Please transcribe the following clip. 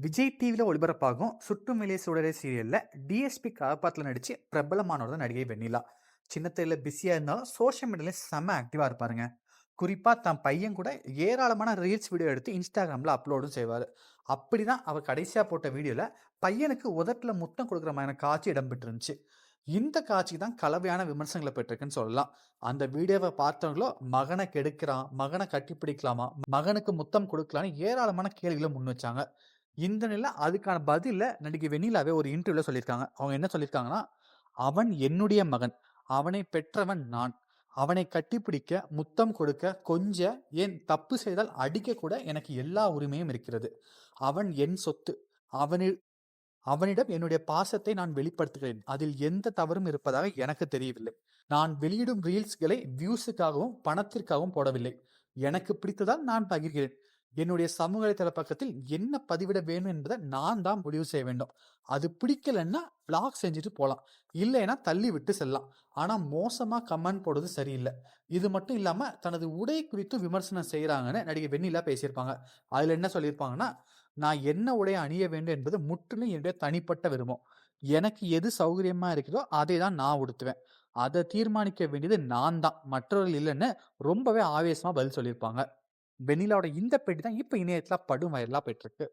விஜய் டிவில ஒளிபரப்பாகும் "சுட்டும் வெளியே சுடரே" சீரியல்ல டிஎஸ்பி கதாபாத்திரத்துல நடிச்சு பிரபலமானவர் தான் நடிகை வெண்ணிலா. சின்ன திரையில பிஸியா இருந்தாலும் சோஷியல் மீடியால செம்ம ஆக்டிவா இருப்பாருங்க. குறிப்பா தன் பையன் கூட ஏராளமான ரீல்ஸ் வீடியோ எடுத்து இன்ஸ்டாகிராம்ல அப்லோடும் செய்வாரு. அப்படிதான் அவர் கடைசியா போட்ட வீடியோல பையனுக்கு உதட்டுல முத்தம் கொடுக்குற மாதிரியான காட்சி இடம்பெற்றிருந்துச்சு. இந்த காட்சி தான் கலவையான விமர்சனங்களை பெற்றிருக்குன்னு சொல்லலாம். அந்த வீடியோவை பார்த்தவங்களோ மகனை கெடுக்கிறான், மகனை கட்டிப்பிடிக்கலாமா, மகனுக்கு முத்தம் கொடுக்கலான்னு ஏராளமான கேள்விகளை முன் வச்சாங்க. இந்த நிலையில அதுக்கான பதில நடிகை வெண்ணிலாவே ஒரு இன்டர்வியூல சொல்லியிருக்காங்க. அவங்க என்ன சொல்லியிருக்காங்கன்னா, "அவன் என்னுடைய மகன். அவனை பெற்றவன் நான். அவனை கட்டிப்பிடிக்க, முத்தம் கொடுக்க, கொஞ்ச, ஏன் தப்பு செய்தால் அடிக்க கூட எனக்கு எல்லா உரிமையும் இருக்கிறது. அவன் என் சொத்து. அவனி அவனிடம் என்னுடைய பாசத்தை நான் வெளிப்படுத்துகிறேன். அதில் எந்த தவறும் இருப்பதாக எனக்கு தெரியவில்லை. நான் வெளியிடும் ரீல்ஸ்களை வியூஸுக்காகவும் பணத்திற்காகவும் போடவில்லை. எனக்கு பிடித்ததால் நான் பகிர்கிறேன். என்னுடைய சமூக வலைதள பக்கத்தில் என்ன பதிவிட வேணும் என்பதை நான் தான் முடிவு செய்ய வேண்டும். அது பிடிக்கலன்னா பிளாக் செஞ்சுட்டு போலாம். இல்லைன்னா தள்ளி விட்டு செல்லலாம். ஆனா மோசமா கமெண்ட் போடுறது சரியில்லை." இது மட்டும் இல்லாம தனது உடை குறித்து விமர்சனம் செய்யறாங்கன்னு நடிகை வெண்ணிலா பேசியிருப்பாங்க. அதுல என்ன சொல்லியிருப்பாங்கன்னா, "நான் என்ன உடை அணிய வேண்டும் என்பது முற்றிலும் என்னுடைய தனிப்பட்ட விருப்பம். எனக்கு எது சௌகரியமா இருக்கிறதோ அதை தான் நான் உடுத்துவேன். அதை தீர்மானிக்க வேண்டியது நான் தான், மற்றவர்கள் இல்லைன்னு" ரொம்பவே ஆவேசமா பதில் சொல்லியிருப்பாங்க. வெண்ணிலாவோட இந்த பேட்டி தான் இப்ப இணையத்துல படும் வைரலா போயிட்டு இருக்கு.